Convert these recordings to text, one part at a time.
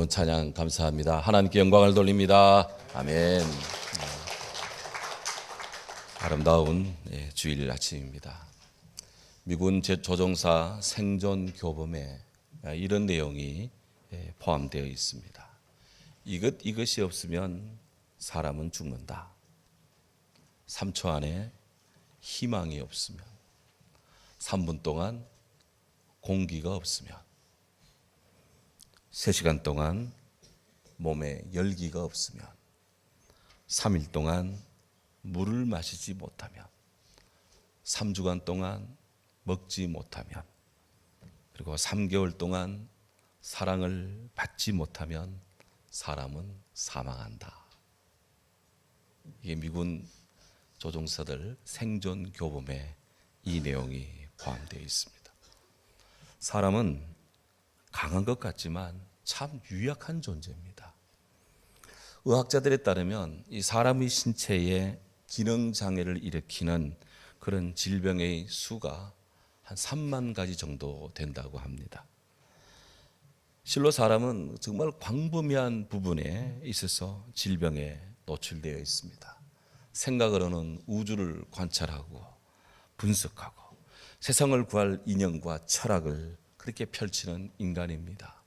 찬양 감사합니다. 하나님께 영광을 돌립니다. 아멘. 아름다운 주일 아침입니다. 미군 조종사 생존 교범에 이런 내용이 포함되어 있습니다. 이것이 없으면 사람은 죽는다. 3초 안에 희망이 없으면, 3분 동안 공기가 없으면, 3시간 동안 몸에 열기가 없으면, 3일 동안 물을 마시지 못하면, 3주간 동안 먹지 못하면, 그리고 3개월 동안 사랑을 받지 못하면 사람은 사망한다. 이게 미군 조종사들 생존 교범에 이 내용이 포함되어 있습니다. 사람은 강한 것 같지만 참 유약한 존재입니다. 의학자들에 따르면 이 사람의 신체에 기능 장애를 일으키는 그런 질병의 수가 한 3만 가지 정도 된다고 합니다. 실로 사람은 정말 광범위한 부분에 있어서 질병에 노출되어 있습니다. 생각으로는 우주를 관찰하고 분석하고 세상을 구할 인연과 철학을 그렇게 펼치는 인간입니다.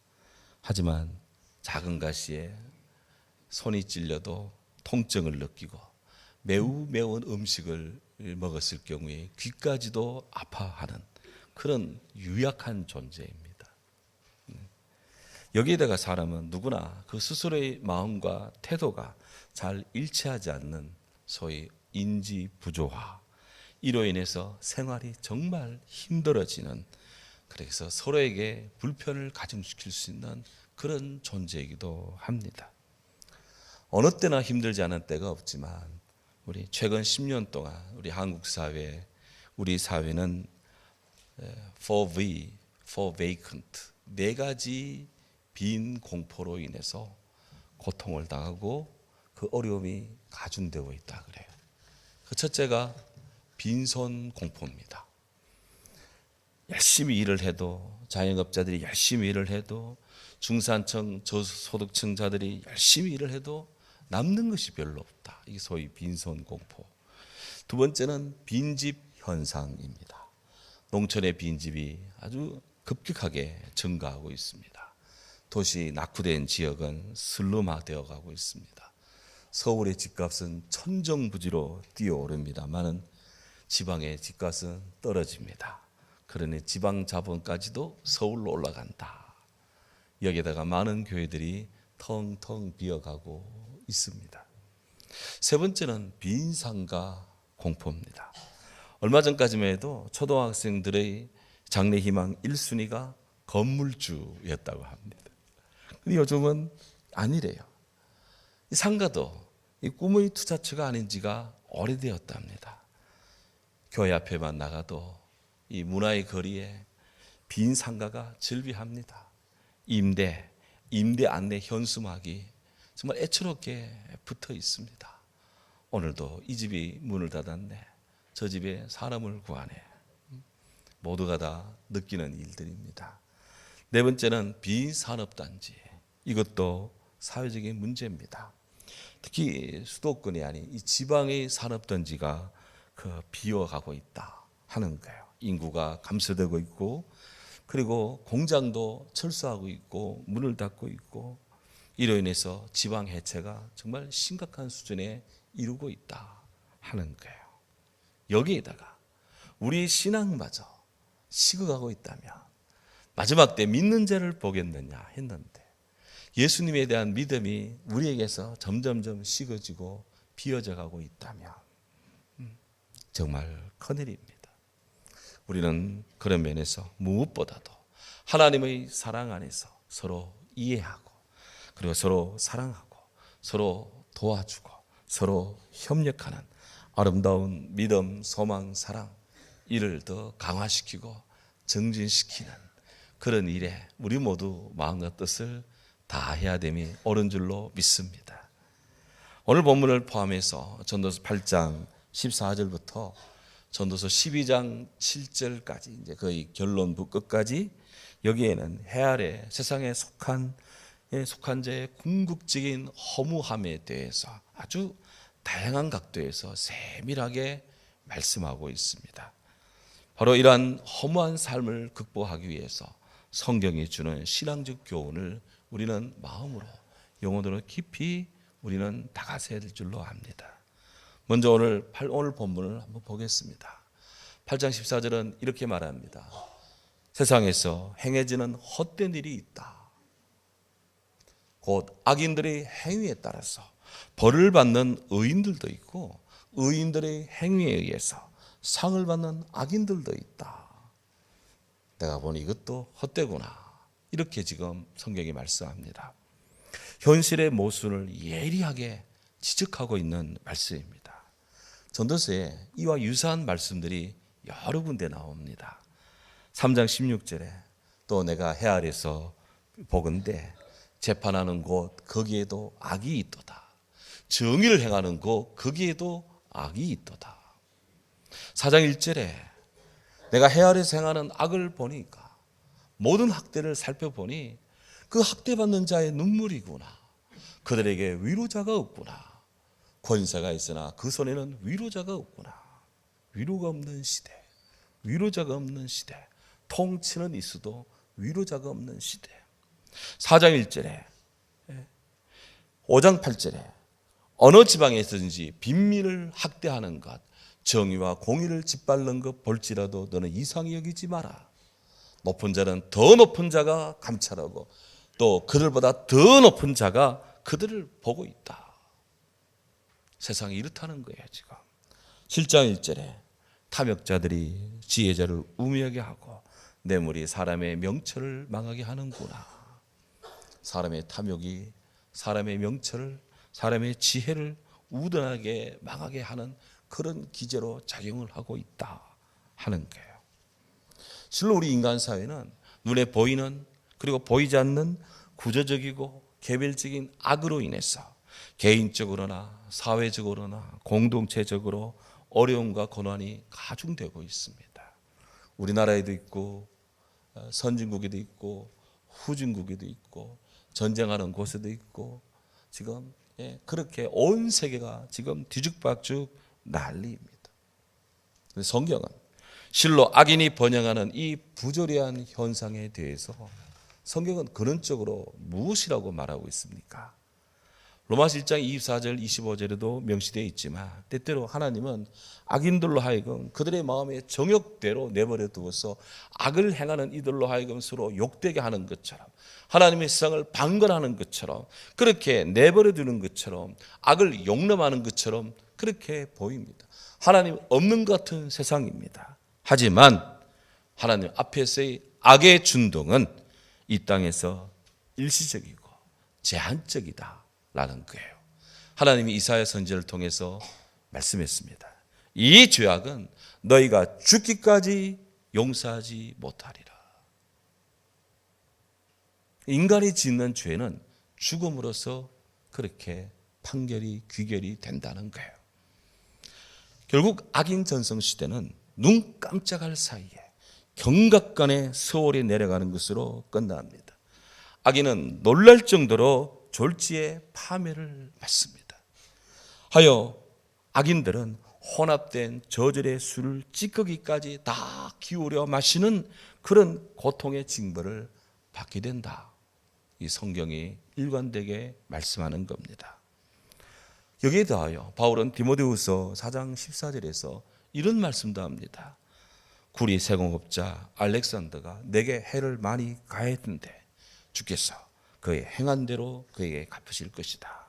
하지만 작은 가시에 손이 찔려도 통증을 느끼고 매우 매운 음식을 먹었을 경우에 귀까지도 아파하는 그런 유약한 존재입니다. 여기에다가 사람은 누구나 그 스스로의 마음과 태도가 잘 일치하지 않는 소위 인지 부조화, 이로 인해서 생활이 정말 힘들어지는, 그래서 서로에게 불편을 가중시킬 수 있는 그런 존재이기도 합니다. 어느 때나 힘들지 않은 때가 없지만 우리 최근 10년 동안 우리 한국 사회, 우리 사회는 4V, for vacant, 4가지 빈 공포로 인해서 고통을 당하고 그 어려움이 가중되고 있다 그래요. 그 첫째가 빈손 공포입니다. 열심히 일을 해도, 자영업자들이 열심히 일을 해도, 중산층, 저소득층자들이 열심히 일을 해도 남는 것이 별로 없다. 이게 소위 빈손 공포. 두 번째는 빈집 현상입니다. 농촌의 빈집이 아주 급격하게 증가하고 있습니다. 도시 낙후된 지역은 슬럼화되어 가고 있습니다. 서울의 집값은 천정부지로 뛰어오릅니다만은 지방의 집값은 떨어집니다. 그러니 지방 자본까지도 서울로 올라간다. 여기에다가 많은 교회들이 텅텅 비어가고 있습니다. 세 번째는 빈상가 공포입니다. 얼마 전까지만 해도 초등학생들의 장래희망 1순위가 건물주였다고 합니다. 근데 요즘은 아니래요. 이 상가도 이 꿈의 투자처가 아닌 지가 오래되었답니다. 교회 앞에만 나가도 이 문화의 거리에 빈 상가가 즐비합니다. 임대 안내 현수막이 정말 애처롭게 붙어 있습니다. 오늘도 이 집이 문을 닫았네, 저 집에 사람을 구하네. 모두가 다 느끼는 일들입니다. 네 번째는 비산업단지. 이것도 사회적인 문제입니다. 특히 수도권이 아닌 이 지방의 산업단지가 비어가고 있다 하는 거예요. 인구가 감소되고 있고, 그리고 공장도 철수하고 있고 문을 닫고 있고, 이로 인해서 지방 해체가 정말 심각한 수준에 이르고 있다 하는 거예요. 여기에다가 우리 신앙마저 식어가고 있다면 마지막 때 믿는 자를 보겠느냐 했는데, 예수님에 대한 믿음이 우리에게서 점점점 식어지고 비어져 가고 있다면 정말 큰일입니다. 우리는 그런 면에서 무엇보다도 하나님의 사랑 안에서 서로 이해하고, 그리고 서로 사랑하고, 서로 도와주고, 서로 협력하는 아름다운 믿음, 소망, 사랑, 이를 더 강화시키고 정진시키는 그런 일에 우리 모두 마음과 뜻을 다해야 됨이 옳은 줄로 믿습니다. 오늘 본문을 포함해서 전도서 8장 14절부터 전도서 12장 7절까지 이제 거의 결론부 끝까지, 여기에는 해 아래 세상에 속한 속한 자의 궁극적인 허무함에 대해서 아주 다양한 각도에서 세밀하게 말씀하고 있습니다. 바로 이러한 허무한 삶을 극복하기 위해서 성경이 주는 신앙적 교훈을 우리는 마음으로 영혼으로 깊이 우리는 다가서야 될 줄로 압니다. 먼저 오늘 본문을 한번 보겠습니다. 8장 14절은 이렇게 말합니다. 세상에서 행해지는 헛된 일이 있다. 곧 악인들의 행위에 따라서 벌을 받는 의인들도 있고 의인들의 행위에 의해서 상을 받는 악인들도 있다. 내가 보니 이것도 헛되구나. 이렇게 지금 성경이 말씀합니다. 현실의 모순을 예리하게 지적하고 있는 말씀입니다. 전도서에 이와 유사한 말씀들이 여러 군데 나옵니다. 3장 16절에 또 내가 해 아래서 보건대 재판하는 곳 거기에도 악이 있도다. 정의를 행하는 곳 거기에도 악이 있도다. 4장 1절에 내가 해 아래서 행하는 악을 보니까 모든 학대를 살펴보니 그 학대받는 자의 눈물이구나. 그들에게 위로자가 없구나. 권세가 있으나 그 손에는 위로자가 없구나. 위로가 없는 시대, 위로자가 없는 시대, 통치는 있어도 위로자가 없는 시대. 4장 1절에 5장 8절에 어느 지방에서든지 빈민을 학대하는 것, 정의와 공의를 짓밟는 것 볼지라도 너는 이상히 여기지 마라. 높은 자는 더 높은 자가 감찰하고 또 그들보다 더 높은 자가 그들을 보고 있다. 세상이 이렇다는 거예요 지금. 7장 1절에 탐욕자들이 지혜자를 우매하게 하고 뇌물이 사람의 명철을 망하게 하는구나. 사람의 탐욕이 사람의 명철을, 사람의 지혜를 우둔하게 망하게 하는 그런 기제로 작용을 하고 있다 하는 거예요. 실로 우리 인간 사회는 눈에 보이는 그리고 보이지 않는 구조적이고 개별적인 악으로 인해서 개인적으로나 사회적으로나 공동체적으로 어려움과 고난이 가중되고 있습니다. 우리나라에도 있고 선진국에도 있고 후진국에도 있고 전쟁하는 곳에도 있고 지금 그렇게 온 세계가 지금 뒤죽박죽 난리입니다. 성경은 실로 악인이 번영하는 이 부조리한 현상에 대해서 성경은 근원적으로 무엇이라고 말하고 있습니까? 로마서 1장 24절 25절에도 명시되어 있지만 때때로 하나님은 악인들로 하여금 그들의 마음의 정욕대로 내버려 두어서 악을 행하는 이들로 하여금 서로 욕되게 하는 것처럼 하나님의 세상을 방관하는 것처럼 그렇게 내버려 두는 것처럼 악을 용납하는 것처럼 그렇게 보입니다. 하나님 없는 것 같은 세상입니다. 하지만 하나님 앞에서의 악의 준동은 이 땅에서 일시적이고 제한적이다 라는 거예요. 하나님이 이사야 선지자를 통해서 말씀했습니다. 이 죄악은 너희가 죽기까지 용서하지 못하리라. 인간이 짓는 죄는 죽음으로써 그렇게 판결이 귀결이 된다는 거예요. 결국 악인 전성 시대는 눈 깜짝할 사이에 경각간의 서울이 내려가는 것으로 끝납니다. 악인은 놀랄 정도로 졸지에 파멸을 받습니다. 하여 악인들은 혼합된 저절의 술을 찌꺼기까지 다 기울여 마시는 그런 고통의 징벌을 받게 된다. 이 성경이 일관되게 말씀하는 겁니다. 여기에 더하여 바울은 디모데후서 4장 14절에서 이런 말씀도 합니다. 구리 세공업자 알렉산더가 내게 해를 많이 가했는데 주께서 그의 행한 대로 그에게 갚으실 것이다.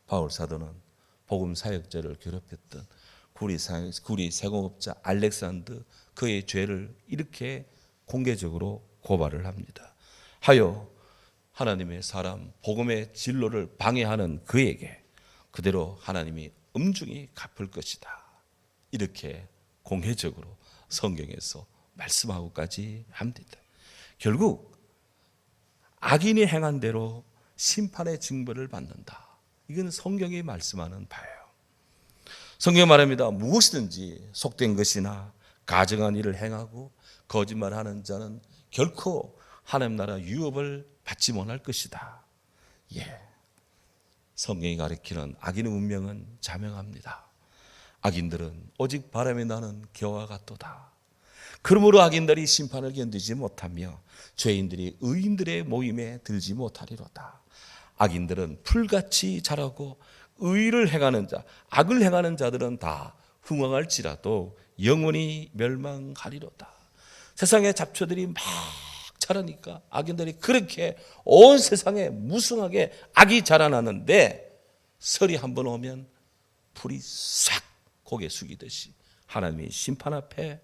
바울 사도는 복음 사역자를 괴롭혔던 구리 세공업자 알렉산더 그의 죄를 이렇게 공개적으로 고발을 합니다. 하여 하나님의 사람 복음의 진로를 방해하는 그에게 그대로 하나님이 엄중히 갚을 것이다. 이렇게 공개적으로 성경에서 말씀하고까지 합니다. 결국 악인이 행한 대로 심판의 징벌을 받는다. 이건 성경이 말씀하는 바예요. 성경이 말합니다. 무엇이든지 속된 것이나 가증한 일을 행하고 거짓말하는 자는 결코 하나님 나라 유업을 받지 못할 것이다. 성경이 가리키는 악인의 운명은 자명합니다. 악인들은 오직 바람이 나는 겨와 같도다. 그러므로 악인들이 심판을 견디지 못하며 죄인들이 의인들의 모임에 들지 못하리로다. 악인들은 풀같이 자라고 의를 행하는 자, 악을 행하는 자들은 다 흥왕할지라도 영원히 멸망하리로다. 세상의 잡초들이 막 자라니까 악인들이 그렇게 온 세상에 무성하게 악이 자라나는데 설이 한번 오면 풀이 싹 고개 숙이듯이 하나님의 심판 앞에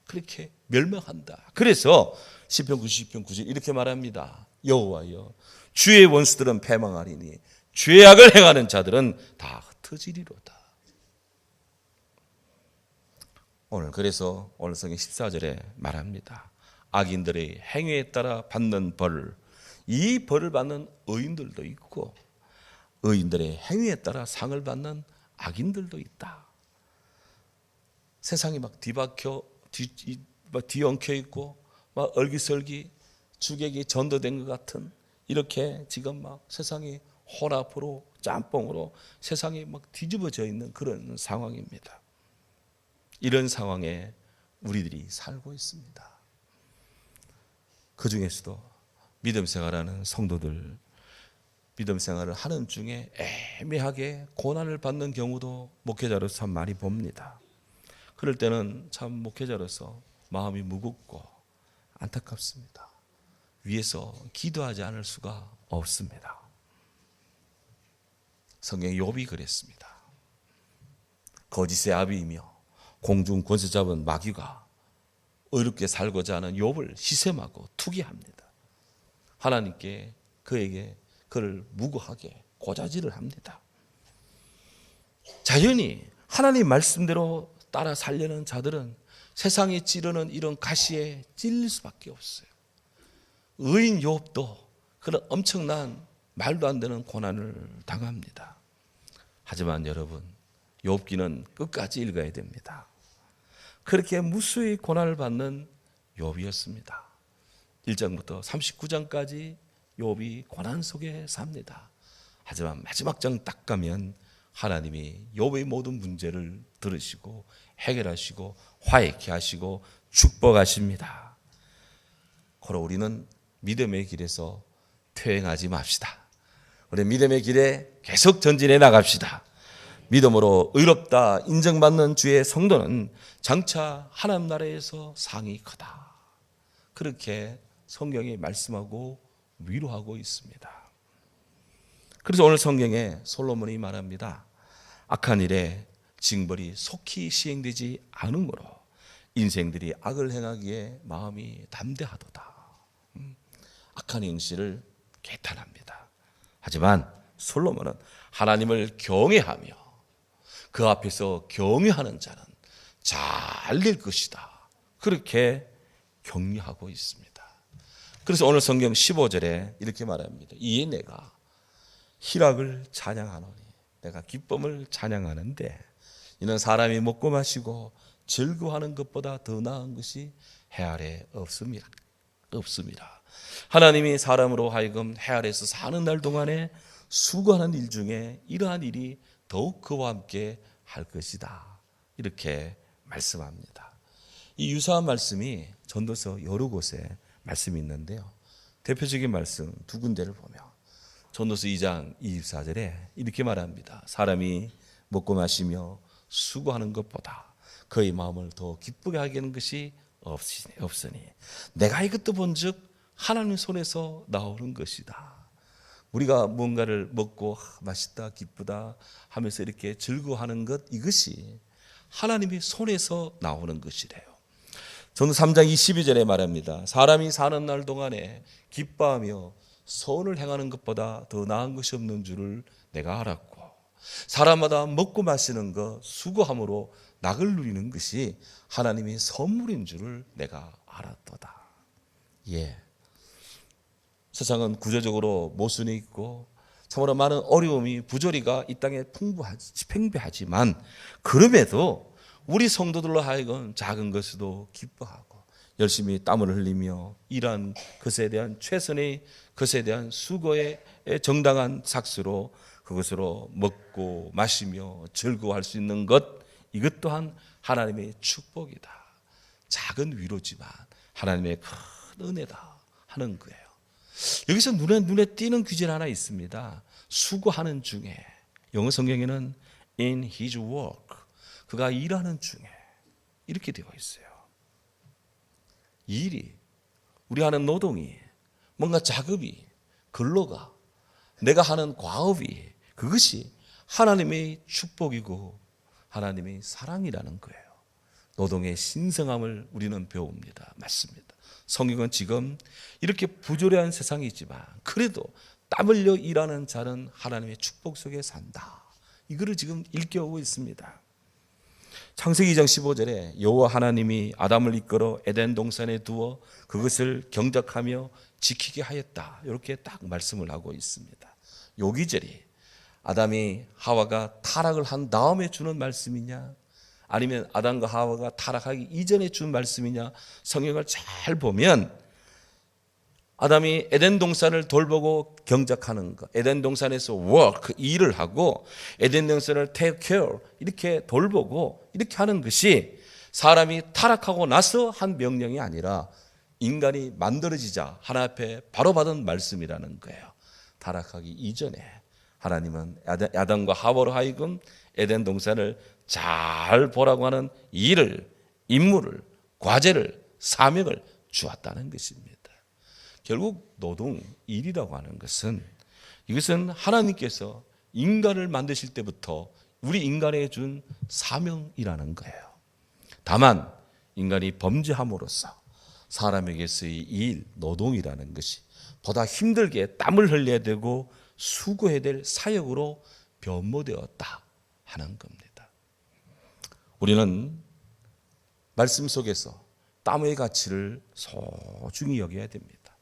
그렇게 멸망한다. 그래서 시편 90편 9절 이렇게 말합니다. 여호와여 주의 원수들은 패망하리니 죄악을 행하는 자들은 다 흩어지리로다. 그래서 오늘 성경 14절에 말합니다. 악인들의 행위에 따라 받는 벌, 이 벌을 받는 의인들도 있고 의인들의 행위에 따라 상을 받는 악인들도 있다. 세상이 막 뒤엉켜 있고 막 얼기설기 주객이 전도된 것 같은 이렇게 지금 막 세상이 혼합으로 짬뽕으로 세상이 막 뒤집어져 있는 그런 상황입니다. 이런 상황에 우리들이 살고 있습니다. 그 중에서도 믿음 생활하는 성도들, 믿음 생활을 하는 중에 애매하게 고난을 받는 경우도 목회자로서 참 많이 봅니다. 그럴 때는 참 목회자로서 마음이 무겁고 안타깝습니다. 위에서 기도하지 않을 수가 없습니다. 성경에 욥이 그랬습니다. 거짓의 아비이며 공중 권세 잡은 마귀가 의롭게 살고자 하는 욥을 시샘하고 투기합니다. 하나님께 그에게 그를 무고하게 고자질을 합니다. 자연히 하나님 말씀대로 따라 살려는 자들은 세상이 찌르는 이런 가시에 찔릴 수밖에 없어요. 의인 욥도 그런 엄청난 말도 안 되는 고난을 당합니다. 하지만 여러분, 욥기는 끝까지 읽어야 됩니다. 그렇게 무수히 고난을 받는 욥이었습니다. 1장부터 39장까지 욥이 고난 속에 삽니다. 하지만 마지막 장 딱 가면 하나님이 욥의 모든 문제를 들으시고 해결하시고 화해케 하시고 축복하십니다. 그러 우리는 믿음의 길에서 퇴행하지 맙시다. 우리 믿음의 길에 계속 전진해 나갑시다. 믿음으로 의롭다 인정받는 주의 성도는 장차 하나님 나라에서 상이 크다. 그렇게 성경이 말씀하고 위로하고 있습니다. 그래서 오늘 성경에 솔로몬이 말합니다. 악한 일에 징벌이 속히 시행되지 않으므로 인생들이 악을 행하기에 마음이 담대하도다. 악한 행실을 개탄합니다. 하지만 솔로몬은 하나님을 경외하며 그 앞에서 경외하는 자는 잘 될 것이다. 그렇게 격려하고 있습니다. 그래서 오늘 성경 15절에 이렇게 말합니다. 이에 내가 희락을 찬양하노니, 내가 기쁨을 찬양하는데 이는 사람이 먹고 마시고 즐거워하는 것보다 더 나은 것이 해 아래 없습니다. 하나님이 사람으로 하여금 해 아래에서 사는 날 동안에 수고하는 일 중에 이러한 일이 더욱 그와 함께 할 것이다. 이렇게 말씀합니다. 이 유사한 말씀이 전도서 여러 곳에 말씀이 있는데요. 대표적인 말씀 두 군데를 보면 전도서 2장 24절에 이렇게 말합니다. 사람이 먹고 마시며 수고하는 것보다 그의 마음을 더 기쁘게 하게 하는 것이 없으니 내가 이것도 본즉 하나님 손에서 나오는 것이다. 우리가 뭔가를 먹고 맛있다 기쁘다 하면서 이렇게 즐거워하는 것, 이것이 하나님의 손에서 나오는 것이래요. 저는 3장 22절에 말합니다. 사람이 사는 날 동안에 기뻐하며 선을 행하는 것보다 더 나은 것이 없는 줄을 내가 알았고 사람마다 먹고 마시는 것 수고함으로 낙을 누리는 것이 하나님의 선물인 줄을 내가 알았도다. 예. 세상은 구조적으로 모순이 있고 참으로 많은 어려움이 부조리가 이 땅에 팽배하지만 그럼에도 우리 성도들로 하여금 작은 것에도 기뻐하고 열심히 땀을 흘리며 일한 것에 대한 최선의 것에 대한 수고의 정당한 삭스로 그것으로 먹고 마시며 즐거워할 수 있는 것, 이것 또한 하나님의 축복이다. 작은 위로지만 하나님의 큰 은혜다 하는 거예요. 여기서 눈에 띄는 규제가 하나 있습니다. 수고하는 중에, 영어 성경에는 in his work, 그가 일하는 중에 이렇게 되어 있어요. 일이, 우리 하는 노동이, 뭔가 작업이, 근로가, 내가 하는 과업이, 그것이 하나님의 축복이고 하나님의 사랑이라는 거예요. 노동의 신성함을 우리는 배웁니다. 맞습니다. 성경은 지금 이렇게 부조리한 세상이지만 그래도 땀 흘려 일하는 자는 하나님의 축복 속에 산다. 이거를 지금 일깨우고 있습니다. 창세기 2장 15절에 여호와 하나님이 아담을 이끌어 에덴 동산에 두어 그것을 경작하며 지키게 하였다. 이렇게 딱 말씀을 하고 있습니다. 요 기절이 아담이 하와가 타락을 한 다음에 주는 말씀이냐, 아니면 아담과 하와가 타락하기 이전에 준 말씀이냐, 성경을 잘 보면 아담이 에덴 동산을 돌보고 경작하는 것, 에덴 동산에서 work, 일을 하고 에덴 동산을 take care, 이렇게 돌보고 이렇게 하는 것이 사람이 타락하고 나서 한 명령이 아니라 인간이 만들어지자 하나님 앞에 바로 받은 말씀이라는 거예요. 타락하기 이전에 하나님은 아담과 하와로 하여금 에덴 동산을 잘 보라고 하는 일을, 임무를, 과제를, 사명을 주었다는 것입니다. 결국 노동, 일이라고 하는 것은, 이것은 하나님께서 인간을 만드실 때부터 우리 인간에게 준 사명이라는 거예요. 다만 인간이 범죄함으로써 사람에게서의 일, 노동이라는 것이 보다 힘들게 땀을 흘려야 되고 수고해야 될 사역으로 변모되었다 하는 겁니다. 우리는 말씀 속에서 땀의 가치를 소중히 여겨야 됩니다.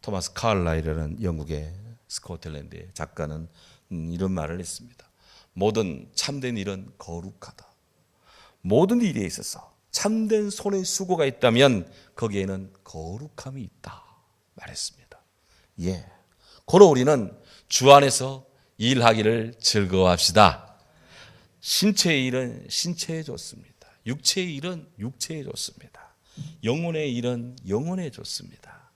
토마스 카를라일이라는 영국의 스코틀랜드의 작가는 이런 말을 했습니다. 모든 참된 일은 거룩하다. 모든 일에 있어서 참된 손의 수고가 있다면 거기에는 거룩함이 있다 말했습니다. 예, 고로 우리는 주 안에서 일하기를 즐거워합시다. 신체의 일은 신체에 좋습니다. 육체의 일은 육체에 좋습니다. 영혼의 일은 영혼에 좋습니다.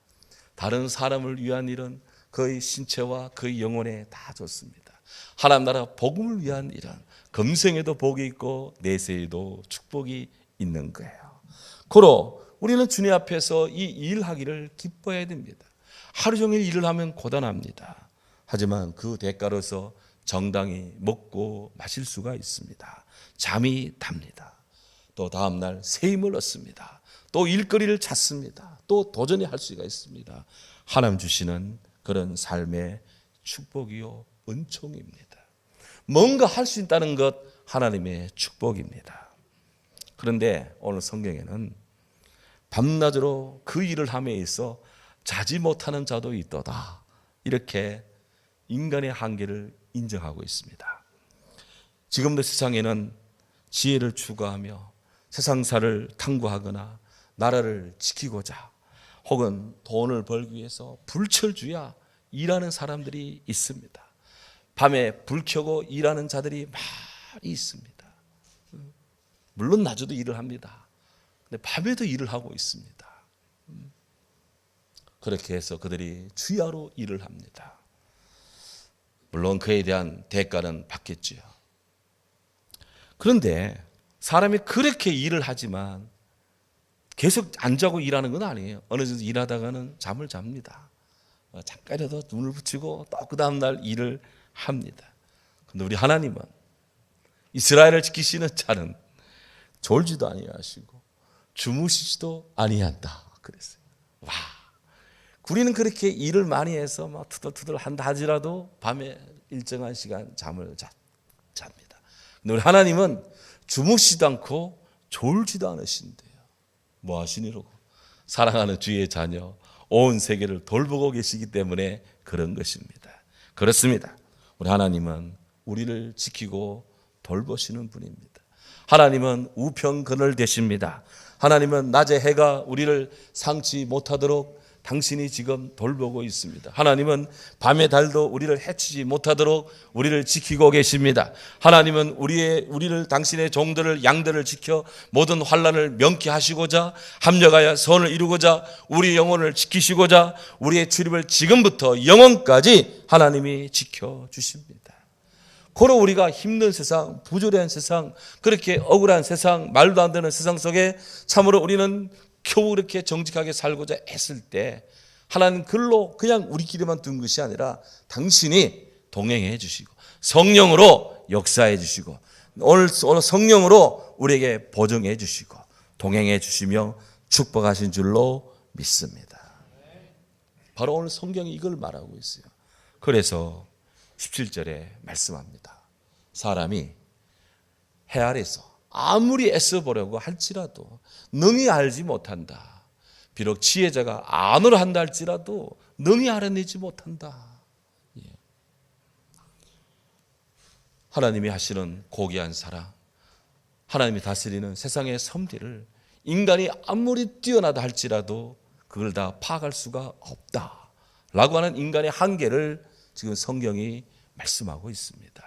다른 사람을 위한 일은 그의 신체와 그의 영혼에 다 좋습니다. 하나님 나라 복음을 위한 일은 금생에도 복이 있고 내세에도 축복이 있는 거예요. 고로 우리는 주님 앞에서 이 일하기를 기뻐해야 됩니다. 하루 종일 일을 하면 고단합니다. 하지만 그 대가로서 정당히 먹고 마실 수가 있습니다. 잠이 답니다. 또 다음날 새 힘을 얻습니다. 또 일거리를 찾습니다. 또 도전히 할 수가 있습니다. 하나님 주시는 그런 삶의 축복이요 은총입니다. 뭔가 할 수 있다는 것 하나님의 축복입니다. 그런데 오늘 성경에는 밤낮으로 그 일을 함에 있어 자지 못하는 자도 있도다. 이렇게 인간의 한계를 인정하고 있습니다. 지금도 세상에는 지혜를 추구하며 세상사를 탐구하거나 나라를 지키고자 혹은 돈을 벌기 위해서 불철주야 일하는 사람들이 있습니다. 밤에 불 켜고 일하는 자들이 많이 있습니다. 물론 낮에도 일을 합니다. 근데 밤에도 일을 하고 있습니다. 그렇게 해서 그들이 주야로 일을 합니다. 물론 그에 대한 대가는 받겠지요. 그런데 사람이 그렇게 일을 하지만 계속 안 자고 일하는 건 아니에요. 어느 정도 일하다가는 잠을 잡니다. 잠깐이라도 눈을 붙이고 또 그 다음날 일을 합니다. 그런데 우리 하나님은 이스라엘을 지키시는 자는 졸지도 아니하시고 주무시지도 아니한다 그랬어요. 와, 우리는 그렇게 일을 많이 해서 막 투덜투덜 한다 하지라도 밤에 일정한 시간 잠을 잡니다. 근데 우리 하나님은 주무시지도 않고 졸지도 않으신대요. 뭐 하시니라고? 사랑하는 주의 자녀, 온 세계를 돌보고 계시기 때문에 그런 것입니다. 그렇습니다. 우리 하나님은 우리를 지키고 돌보시는 분입니다. 하나님은 우편그늘 되십니다. 하나님은 낮에 해가 우리를 상치 못하도록 당신이 지금 돌보고 있습니다. 하나님은 밤의 달도 우리를 해치지 못하도록 우리를 지키고 계십니다. 하나님은 우리를 당신의 종들을 양들을 지켜 모든 환난을 명쾌하시고자 합력하여 선을 이루고자 우리 영혼을 지키시고자 우리의 출입을 지금부터 영원까지 하나님이 지켜주십니다. 고로 우리가 힘든 세상, 부조리한 세상, 그렇게 억울한 세상, 말도 안 되는 세상 속에 참으로 우리는 겨우 이렇게 정직하게 살고자 했을 때 하나님 글로 그냥 우리끼리만 둔 것이 아니라 당신이 동행해 주시고 성령으로 역사해 주시고 오늘 성령으로 우리에게 보증해 주시고 동행해 주시며 축복하신 줄로 믿습니다. 바로 오늘 성경이 이걸 말하고 있어요. 그래서 17절에 말씀합니다. 사람이 해 아래서 아무리 애써보려고 할지라도 능히 알지 못한다. 비록 지혜자가 안으로 한다 할지라도 능히 알아내지 못한다. 하나님이 하시는 고귀한 사랑, 하나님이 다스리는 세상의 섭리를 인간이 아무리 뛰어나다 할지라도 그걸 다 파악할 수가 없다 라고 하는 인간의 한계를 지금 성경이 말씀하고 있습니다.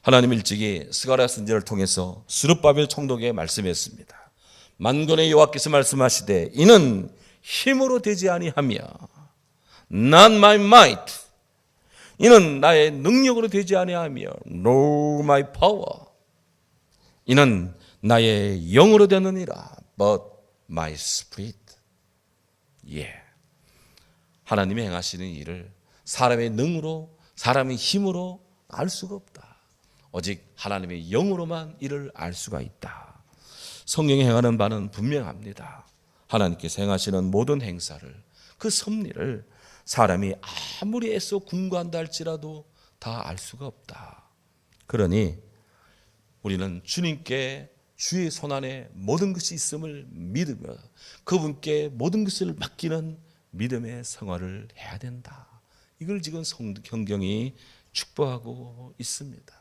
하나님 일찍이 스가랴 선지자를 통해서 스룹바벨 총독에게 말씀했습니다. 만군의 여호와께서 말씀하시되 이는 힘으로 되지 아니하며 not my might, 이는 나의 능력으로 되지 아니하며 nor my power, 이는 나의 영으로 되느니라 but my spirit. 하나님이 행하시는 일을 사람의 능으로 사람의 힘으로 알 수가 없다. 오직 하나님의 영으로만 이를 알 수가 있다. 성령이 행하는 바는 분명합니다. 하나님께서 행하시는 모든 행사를, 그 섭리를 사람이 아무리 애써 궁구한다 할지라도 다 알 수가 없다. 그러니 우리는 주님께 주의 손안에 모든 것이 있음을 믿으며 그분께 모든 것을 맡기는 믿음의 생활을 해야 된다. 이걸 지금 성경이 축복하고 있습니다.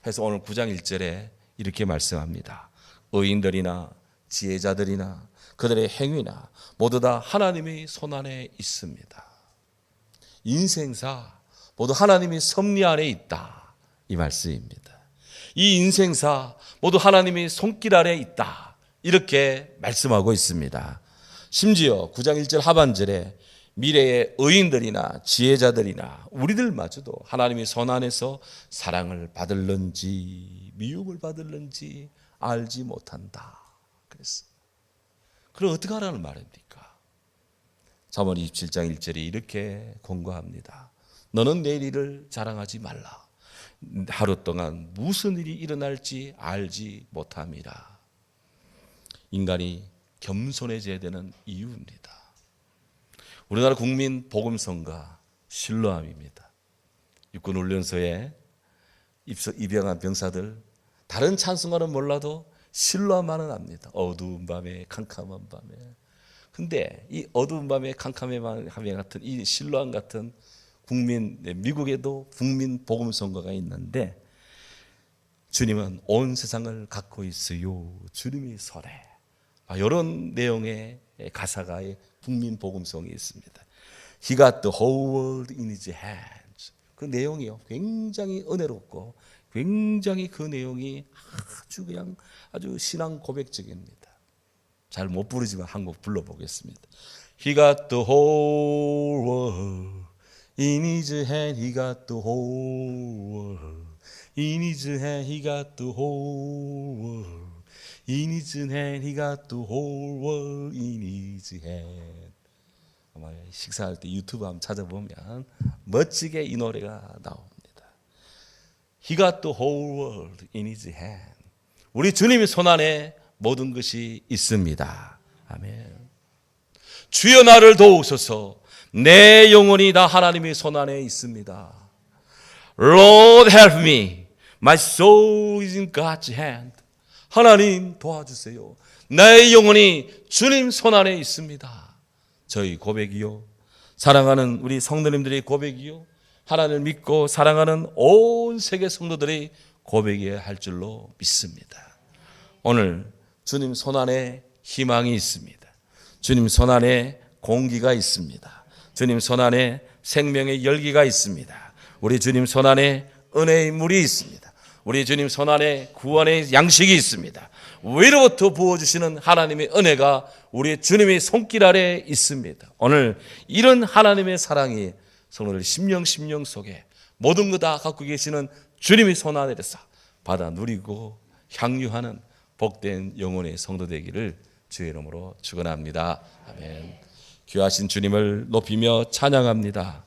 그래서 오늘 9장 1절에 이렇게 말씀합니다. 의인들이나 지혜자들이나 그들의 행위나 모두 다 하나님의 손안에 있습니다. 인생사 모두 하나님의 섭리 안에 있다, 이 말씀입니다. 이 인생사 모두 하나님의 손길 아래 있다, 이렇게 말씀하고 있습니다. 심지어 9장 1절 하반절에 미래의 의인들이나 지혜자들이나 우리들마저도 하나님의 손 안에서 사랑을 받을는지 미움을 받을는지 알지 못한다 그랬어. 그럼 어떻게 하라는 말입니까? 잠언 27장 1절에 이렇게 권고합니다. 너는 내일 일을 자랑하지 말라. 하루 동안 무슨 일이 일어날지 알지 못함이라. 인간이 겸손해져야 되는 이유입니다. 우리나라 국민 복음성가 신뢰함입니다. 육군훈련소에 입영한 병사들 다른 찬송가는 몰라도 신뢰함만은 압니다. 어두운 밤에 캄캄한 밤에. 근데 이 어두운 밤에 캄캄한 밤에 같은 이 신뢰함 같은 국민, 미국에도 국민 복음성가가 있는데 주님은 온 세상을 갖고 있어요. 주님이 설해. 이런 내용의 가사가 국민 복음성이 있습니다. He got the whole world in his hands. 그 내용이요, 굉장히 은혜롭고 굉장히 그 내용이 아주 신앙 고백적입니다. 잘 못 부르지만 한 곡 불러보겠습니다. He got the whole world in his hand. He got the whole world in his hand. He got the whole world in his hand. He got the whole world in his hand. 아마 식사할 때 유튜브 한번 찾아보면 멋지게 이 노래가 나옵니다. He got the whole world in his hand. 우리 주님의 손안에 모든 것이 있습니다. 아멘. 주여 나를 도우소서. 내 영혼이 다 하나님의 손안에 있습니다. Lord help me. My soul is in God's hand. 하나님 도와주세요. 나의 영혼이 주님 손안에 있습니다. 저희 고백이요, 사랑하는 우리 성도님들의 고백이요, 하나님을 믿고 사랑하는 온 세계 성도들의 고백이어야 할 줄로 믿습니다. 오늘 주님 손안에 희망이 있습니다. 주님 손 안에 공기가 있습니다. 주님 손 안에 생명의 열기가 있습니다. 우리 주님 손 안에 은혜의 물이 있습니다. 우리 주님 손 안에 구원의 양식이 있습니다. 위로부터 부어주시는 하나님의 은혜가 우리 주님의 손길 아래 있습니다. 오늘 이런 하나님의 사랑이 성도들 심령 속에 모든 것 다 갖고 계시는 주님의 손 아래에서 받아 누리고 향유하는 복된 영혼의 성도 되기를 주의 이름으로 축원합니다. 아멘. 귀하신 주님을 높이며 찬양합니다.